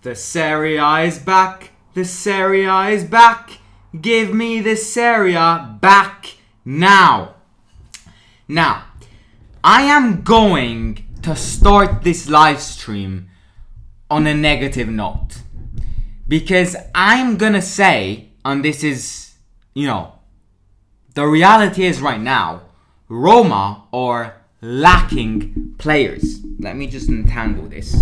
The Serie A is back. The Serie A is back. Give me the Serie A back now. Now, I am going to start this live stream on a negative note. Because I'm gonna say, and this is, the reality is right now, Roma are lacking players. Let me just untangle this.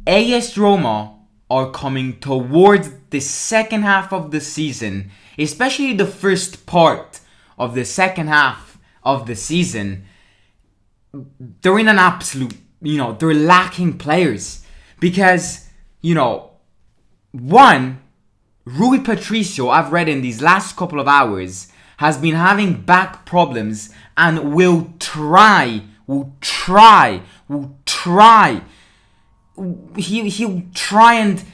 AS Roma are coming towards the second half of the season, especially the first part of the second half of the season. They're in an absolute, they're lacking players. Because, one, Rui Patricio, I've read in these last couple of hours, has been having back problems and will try. He'll try and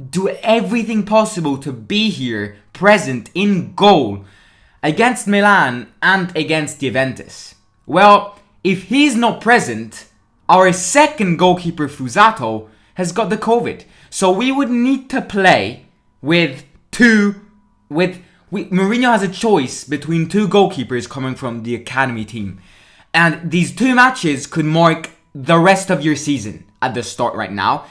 do everything possible to be here, present in goal against Milan and against Juventus. Well, if he's not present, our second goalkeeper Fusato has got the COVID. So we would need to play with Mourinho has a choice between two goalkeepers coming from the academy team. And these two matches could mark the rest of your season at the start right now.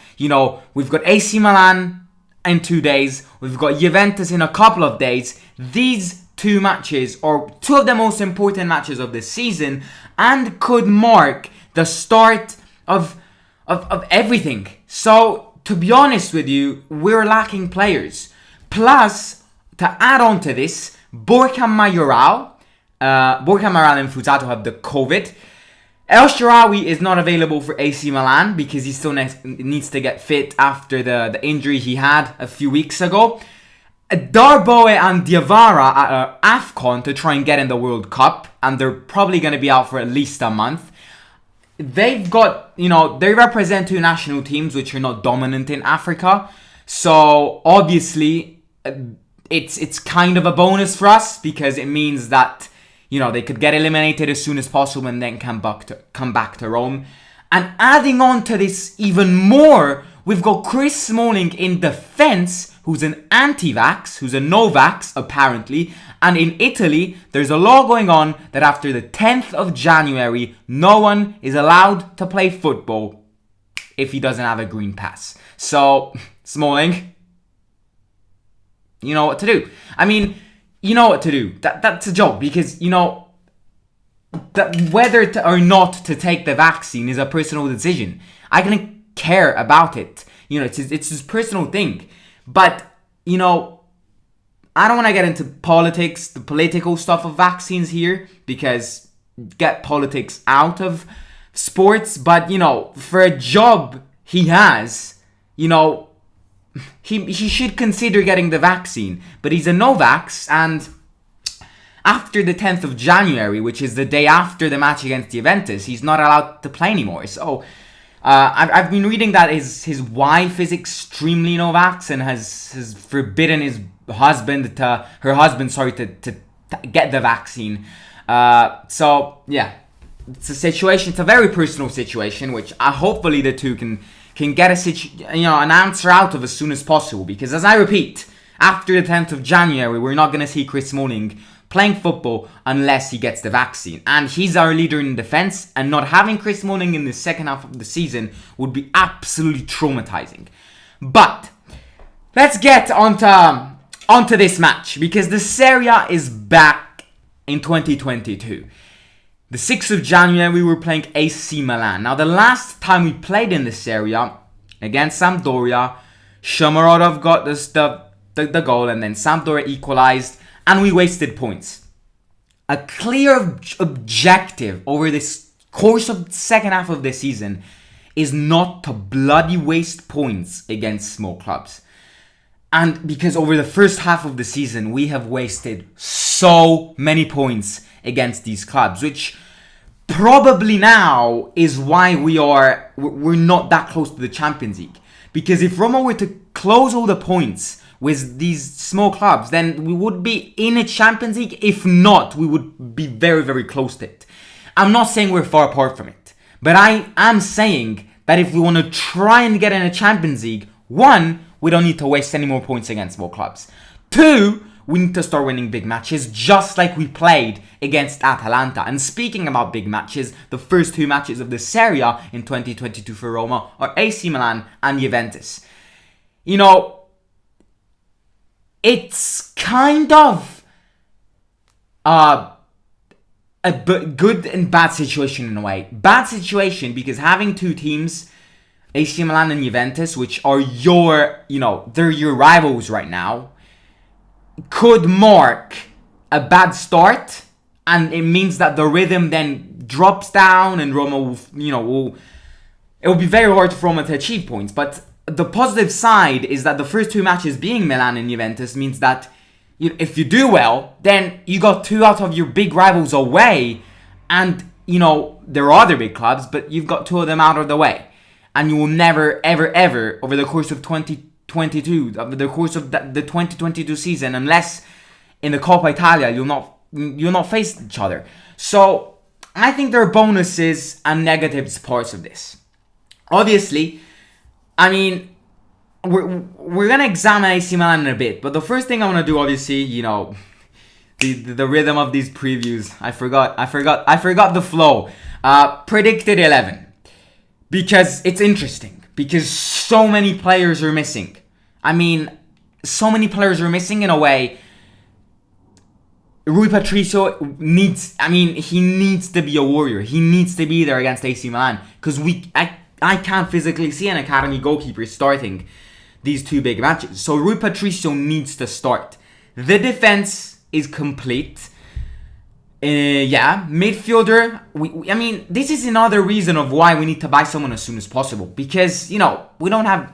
We've got AC Milan in 2 days. We've got Juventus in a couple of days. These two matches are two of the most important matches of the season and could mark the start of everything. So, to be honest with you, we're lacking players. Plus, to add on to this, Borja Mayoral and Fusato have the COVID. El Shaarawy is not available for AC Milan because he still needs to get fit after the injury he had a few weeks ago. Darboe and Diawara are AFCON to try and get in the World Cup, and they're probably going to be out for at least a month. They've got, they represent two national teams which are not dominant in Africa. So, obviously, it's kind of a bonus for us because it means that they could get eliminated as soon as possible and then come back to Rome. And adding on to this even more, we've got Chris Smalling in defense, who's an anti-vax, who's a no-vax, apparently. And in Italy, there's a law going on that after the 10th of January, no one is allowed to play football if he doesn't have a green pass. So, Smalling, you know what to do. You know what to do. That's a joke because, that whether or not to take the vaccine is a personal decision. I don't care about it. It's his personal thing. But, I don't want to get into politics, the political stuff of vaccines here, because get politics out of sports. But, for a job he has, he should consider getting the vaccine. But he's a no-vax, and after the 10th of January, which is the day after the match against Juventus, he's not allowed to play anymore. So, I've been reading that his wife is extremely no-vax and has forbidden her husband to get the vaccine. So, yeah, it's a situation. It's a very personal situation, which hopefully the two can get an answer out of as soon as possible. Because, as I repeat, after the 10th of January, we're not going to see Chris Smalling playing football unless he gets the vaccine. And he's our leader in defense, and not having Chris Smalling in the second half of the season would be absolutely traumatizing. But let's get onto this match, because the Serie A is back in 2022. The 6th of January, we were playing AC Milan. Now, the last time we played in the Serie A against Sampdoria, Shomurodov got the goal, and then Sampdoria equalized, and we wasted points. A clear objective over this course of the second half of the season is not to bloody waste points against small clubs. And because over the first half of the season, we have wasted so many points against these clubs, which probably now is why we're not that close to the Champions League. Because if Roma were to close all the points with these small clubs, then we would be in a Champions League. If not, we would be very, very close to it. I'm not saying we're far apart from it, but I am saying that if we want to try and get in a Champions League, one, we don't need to waste any more points against small clubs. Two, we need to start winning big matches just like we played against Atalanta. And speaking about big matches, the first two matches of the Serie A in 2022 for Roma are AC Milan and Juventus. You know, it's kind of a good and bad situation in a way. Bad situation because having two teams, AC Milan and Juventus, which are they're your rivals right now, could mark a bad start, and it means that the rhythm then drops down, and Roma it will be very hard for Roma to achieve points. But the positive side is that the first two matches being Milan and Juventus means that if you do well, then you got two out of your big rivals away, and there are other big clubs, but you've got two of them out of the way, and you will never, ever, ever over the course of 2022, over the course of the 2022 season, unless in the Coppa Italia you'll not face each other. So I think there are bonuses and negatives parts of this. Obviously, I mean, we're gonna examine AC Milan in a bit, but the first thing I want to do, obviously, the rhythm of these previews. I forgot the flow. Predicted 11, because it's interesting, because so many players are missing. I mean, so many players are missing in a way. Rui Patricio needs to be a warrior. He needs to be there against AC Milan, because I can't physically see an academy goalkeeper starting these two big matches. So Rui Patricio needs to start. The defense is complete. Midfielder. This is another reason of why we need to buy someone as soon as possible, because we don't have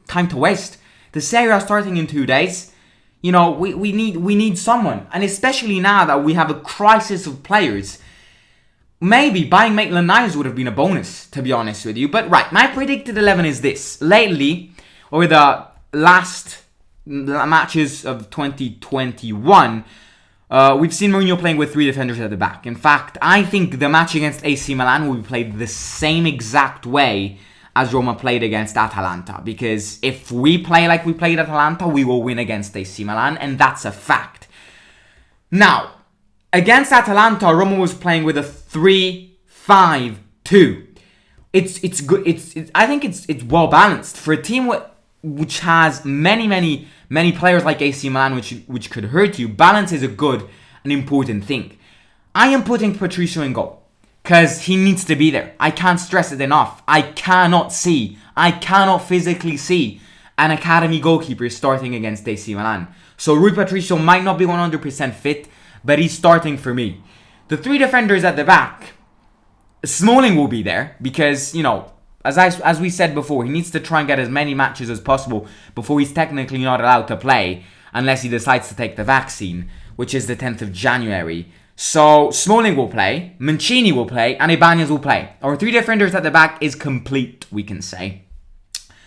time to waste. The Serie A starting in 2 days. We need someone, and especially now that we have a crisis of players. Maybe buying Maitland-Niles would have been a bonus, to be honest with you. But right, my predicted 11 is this. Lately, over the last matches of 2021, we've seen Mourinho playing with three defenders at the back. In fact, I think the match against AC Milan will be played the same exact way as Roma played against Atalanta. Because if we play like we played Atalanta, we will win against AC Milan, and that's a fact. Now, against Atalanta, Roma was playing with a 3-5-2. It's good. I think it's well balanced for a team which has many players like AC Milan, which could hurt you. Balance is a good and important thing. I am putting Patricio in goal because he needs to be there. I can't stress it enough. I cannot physically see an academy goalkeeper starting against AC Milan. So Rui Patricio might not be 100% fit, but he's starting for me. The three defenders at the back, Smalling will be there because, as we said before, he needs to try and get as many matches as possible before he's technically not allowed to play unless he decides to take the vaccine, which is the 10th of January. So Smalling will play, Mancini will play, and Ibanez will play. Our three defenders at the back is complete, we can say.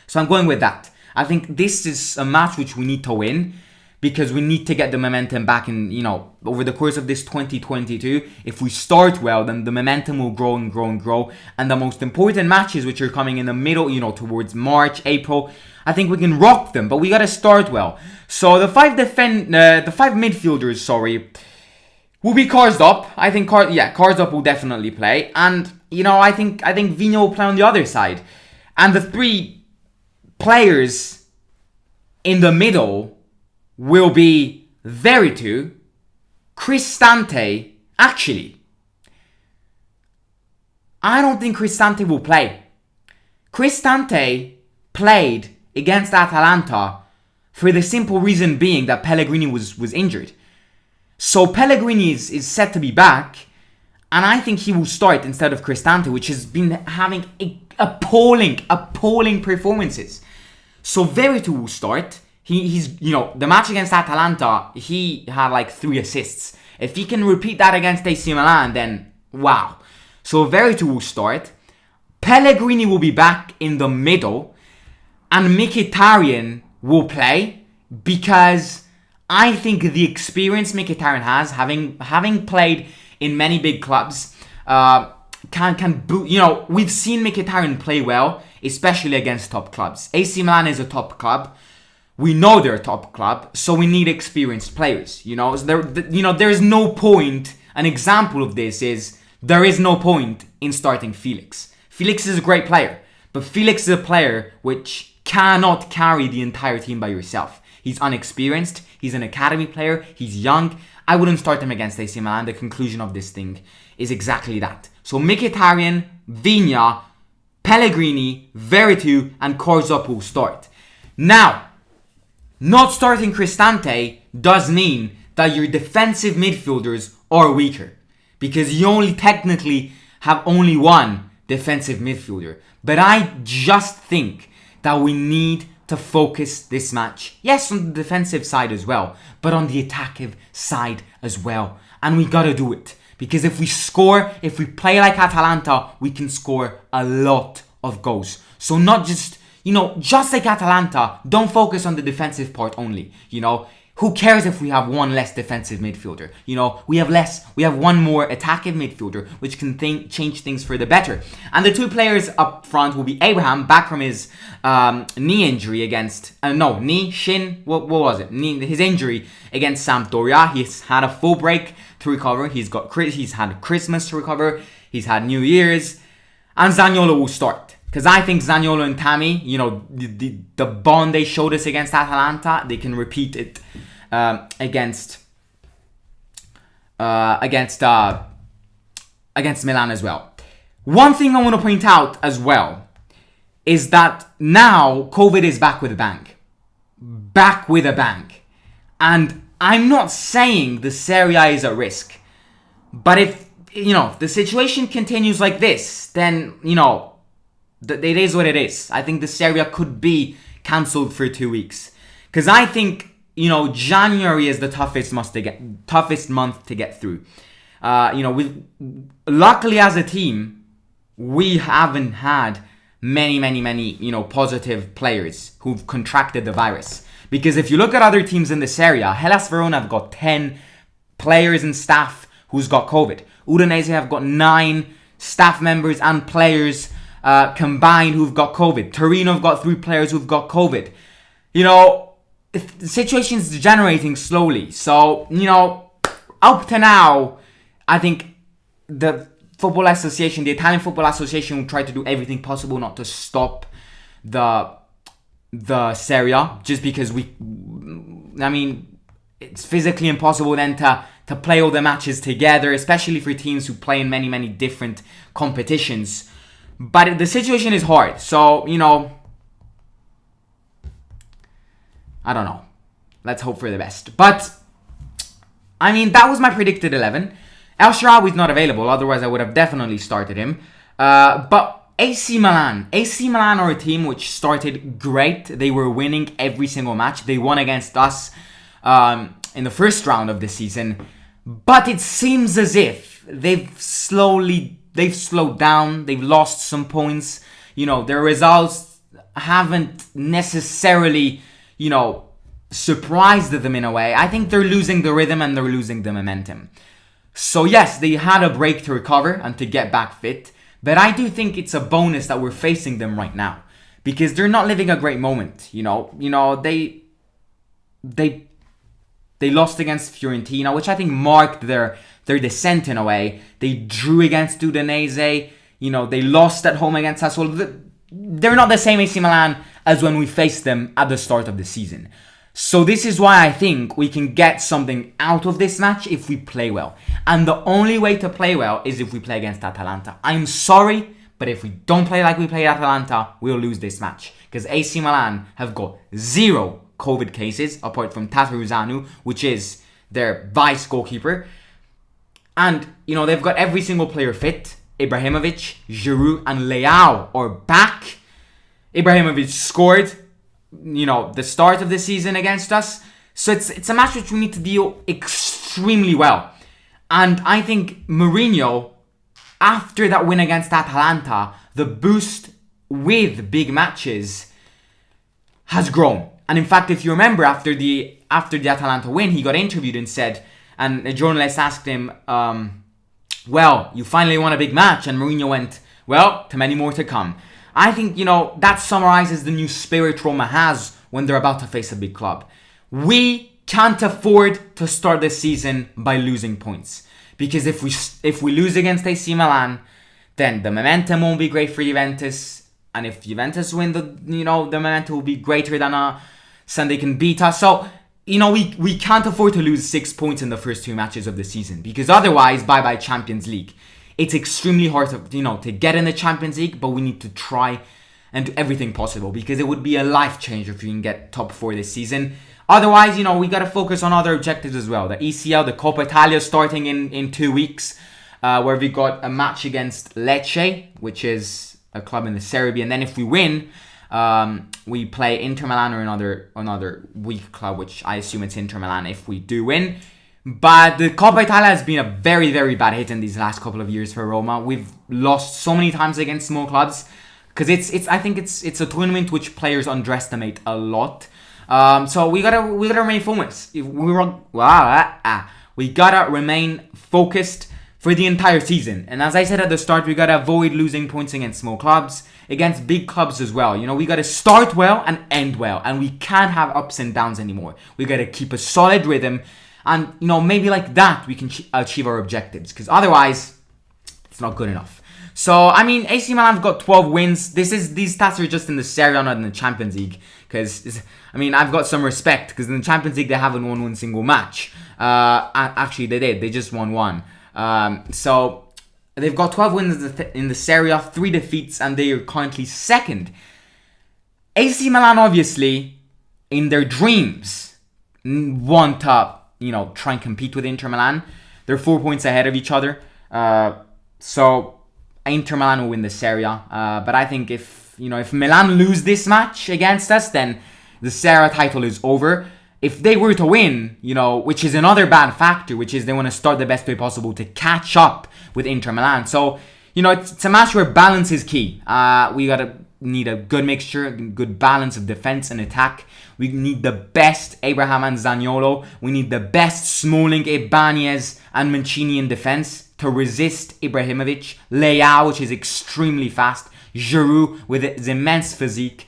So I'm going with that. I think this is a match which we need to win, because we need to get the momentum back in, over the course of this 2022. If we start well, then the momentum will grow and grow and grow. And the most important matches, which are coming in the middle, towards March, April, I think we can rock them, but we got to start well. So the five midfielders, will be Karsdorp. I think Karsdorp will definitely play. And, I think Vino will play on the other side. And the three players in the middle will be Veretout, Cristante. Actually, I don't think Cristante will play. Cristante played against Atalanta for the simple reason being that Pellegrini was injured. So Pellegrini is set to be back, and I think he will start instead of Cristante, which has been having appalling performances. So Veretout will start. He's the match against Atalanta, he had 3 assists. If he can repeat that against AC Milan, then wow. So Veretout will start. Pellegrini will be back in the middle, and Mkhitaryan will play, because I think the experience Mkhitaryan has, having played in many big clubs, can boot. You know, we've seen Mkhitaryan play well, especially against top clubs. AC Milan is a top club. We know they're a top club, so we need experienced players. You know, there is no point. An example of this is there is no point in starting Felix. Felix is a great player, but Felix is a player which cannot carry the entire team by yourself. He's unexperienced. He's an academy player. He's young. I wouldn't start him against AC Milan. The conclusion of this thing is exactly that. So Mkhitaryan, Vigna, Pellegrini, Veretout, and Korzop will start. Now, not starting Cristante does mean that your defensive midfielders are weaker, because you only technically have only one defensive midfielder. But I just think that we need to focus this match, yes, on the defensive side as well, but on the attacking side as well. And we gotta do it. Because if we play like Atalanta, we can score a lot of goals. So not just, just like Atalanta, don't focus on the defensive part only. Who cares if we have one less defensive midfielder? We have one more attacking midfielder, which can change things for the better. And the two players up front will be Abraham, back from his knee injury against, what was it? His injury against Sampdoria. He's had a full break to recover. He's had Christmas to recover. He's had New Year's. And Zaniolo will start. Because I think Zaniolo and Tammy, the bond they showed us against Atalanta, they can repeat it against Milan as well. One thing I want to point out as well is that now COVID is back with a bang. Back with a bang. And I'm not saying the Serie A is at risk. But if, the situation continues like this, then, it is what it is. I think the Serie A could be cancelled for 2 weeks. Because I think, January is the toughest month to get through. Luckily as a team, we haven't had many, positive players who've contracted the virus. Because if you look at other teams in this area, Hellas Verona have got 10 players and staff who's got COVID. Udinese have got 9 staff members and players combined who've got COVID. Torino have got 3 players who've got COVID. The situation is degenerating slowly. So, up to now, I think the Italian Football Association will try to do everything possible not to stop the Serie A, just because it's physically impossible then to play all the matches together, especially for teams who play in many different competitions. But the situation is hard, so, I don't know. Let's hope for the best. But, that was my predicted 11. El Shaarawy is not available, otherwise I would have definitely started him. But AC Milan are a team which started great. They were winning every single match. They won against us in the first round of the season. But it seems as if they've slowed down. They've lost some points. Their results haven't necessarily, surprised them in a way. I think they're losing the rhythm and they're losing the momentum. So yes, they had a break to recover and to get back fit. But I do think it's a bonus that we're facing them right now. Because they're not living a great moment. They lost against Fiorentina, which I think marked their descent in a way. They drew against Udinese. They lost at home against Sassuolo. They're not the same AC Milan as when we faced them at the start of the season. So this is why I think we can get something out of this match if we play well. And the only way to play well is if we play against Atalanta. I'm sorry, but if we don't play like we play Atalanta, we'll lose this match. Because AC Milan have got 0 COVID cases, apart from Tataruzanu, which is their vice goalkeeper. And, they've got every single player fit. Ibrahimovic, Giroud, and Leao are back. Ibrahimovic scored, the start of the season against us. So it's a match which we need to deal extremely well. And I think Mourinho, after that win against Atalanta, the boost with big matches has grown. And in fact, if you remember, after the Atalanta win, he got interviewed and said, and a journalist asked him, well, you finally won a big match, and Mourinho went, well, to many more to come. I think, that summarizes the new spirit Roma has when they're about to face a big club. We can't afford to start this season by losing points. Because if we lose against AC Milan, then the momentum won't be great for Juventus. And if Juventus win, the momentum will be greater than and they can beat us. So, we can't afford to lose 6 points in the first 2 matches of the season. Because otherwise, bye-bye Champions League. It's extremely hard to get in the Champions League, but we need to try and do everything possible. Because it would be a life changer if we can get top 4 this season. Otherwise, we got to focus on other objectives as well. The ECL, the Coppa Italia starting in 2 weeks, where we got a match against Lecce, which is a club in the Serie B. And then if we win, we play Inter Milan or another weak club, which I assume it's Inter Milan if we do win. But the Coppa Italia has been a very, very bad hit in these last couple of years for Roma. We've lost so many times against small clubs because I think it's a tournament which players underestimate a lot. So we gotta remain focused. We gotta remain focused for the entire season. And as I said at the start, we gotta avoid losing points against small clubs, against big clubs as well. We gotta start well and end well, and we can't have ups and downs anymore. We gotta keep a solid rhythm, and maybe like that we can achieve our objectives. Because otherwise, it's not good enough. So, AC Milan have got 12 wins. These stats are just in the Serie A, not in the Champions League. Because, I've got some respect. Because in the Champions League, they haven't won one single match. Actually, they did. They just won one. So, they've got 12 wins in the Serie A, 3 defeats, and they are currently second. AC Milan, obviously, in their dreams, want to, try and compete with Inter Milan. They're 4 points ahead of each other. So Inter Milan will win the Serie A. But I think if Milan lose this match against us, then the Serie A title is over. If they were to win, which is another bad factor, which is they want to start the best way possible to catch up with Inter Milan. So, it's a match where balance is key. We need a good mixture, good balance of defense and attack. We need the best Abraham and Zaniolo. We need the best Smalling, Ibanez and Mancini in defense to resist Ibrahimovic. Leao, which is extremely fast. Giroud with his immense physique.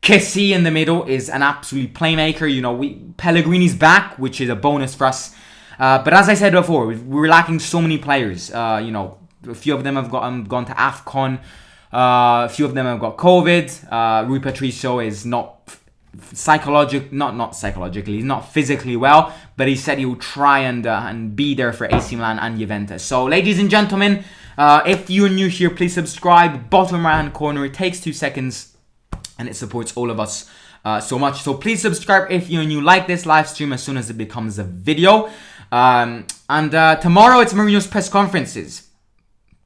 Kessie in the middle is an absolute playmaker. Pellegrini's back, which is a bonus for us. But as I said before, we're lacking so many players. A few of them have gone to AFCON. A few of them have got COVID. Rui Patricio is not psychologically, he's not physically well, but he said he will try and be there for AC Milan and Juventus. So, ladies and gentlemen, if you're new here, please subscribe. Bottom right hand corner, it takes 2 seconds, and it supports all of us so much. So please subscribe if you're new. Like this live stream as soon as it becomes a video. And tomorrow it's Mourinho's press conferences.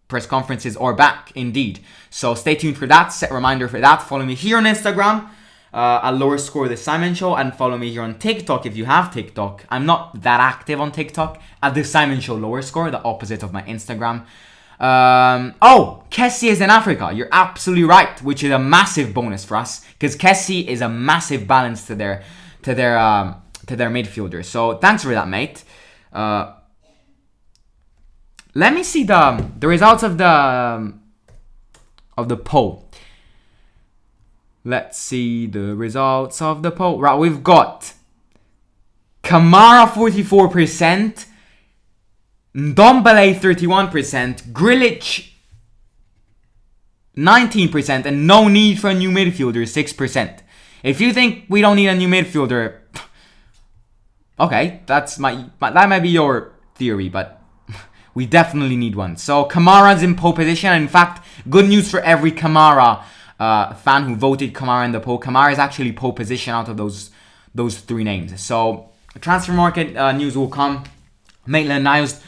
Press conferences are back, indeed. So stay tuned for that. Set reminder for that. Follow me here on Instagram at Lower Score The Simon Show, and follow me here on TikTok if you have TikTok. I'm not that active on TikTok. At The Simon Show Lower Score, the opposite of my Instagram. Kessie is in Africa. You're absolutely right, which is a massive bonus for us because Kessie is a massive balance to their midfielder. So thanks for that, mate. Let me see the results of the poll. Let's see the results of the poll. Right, we've got Kamara 44%. Ndombele 31%, Grilic 19%, and no need for a new midfielder 6%. If you think we don't need a new midfielder, okay, that might be your theory, but we definitely need one. So Kamara's in pole position. In fact, good news for every Kamara fan who voted Kamara in the poll. Kamara is actually pole position out of those 3 names. So transfer market news will come. Maitland-Niles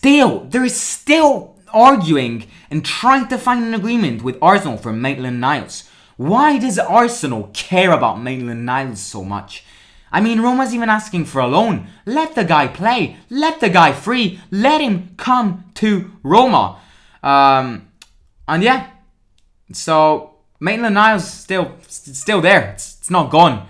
they're still arguing and trying to find an agreement with Arsenal for Maitland-Niles. Why does Arsenal care about Maitland-Niles so much? Roma's even asking for a loan. Let the guy play. Let the guy free. Let him come to Roma. So Maitland-Niles still there. It's not gone.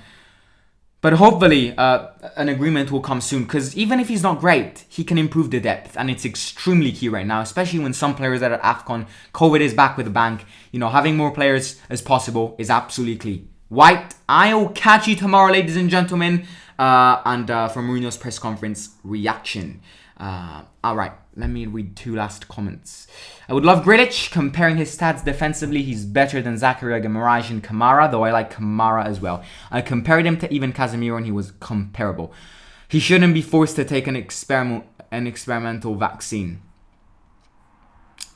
But hopefully, an agreement will come soon. Because even if he's not great, he can improve the depth. And it's extremely key right now. Especially when some players are at AFCON. COVID is back with the bank. You know, having more players as possible is absolutely key. White, I'll catch you tomorrow, ladies and gentlemen. And from Mourinho's press conference reaction. Alright, let me read 2 last comments. I would love Grealish. Comparing his stats defensively, he's better than Zakaria, Guimaraes and Kamara, though I like Kamara as well. I compared him to even Casemiro and he was comparable. He shouldn't be forced to take an experimental vaccine.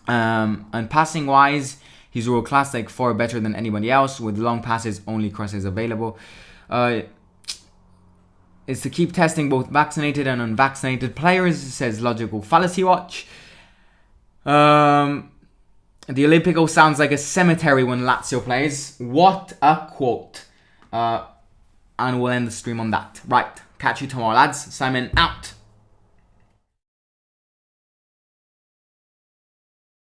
And passing wise, he's world class, like far better than anybody else. With long passes, only crosses available. Is to keep testing both vaccinated and unvaccinated players, says Logical Fallacy Watch. The Olimpico sounds like a cemetery when Lazio plays. What a quote. And we'll end the stream on that. Right, catch you tomorrow, lads. Simon out.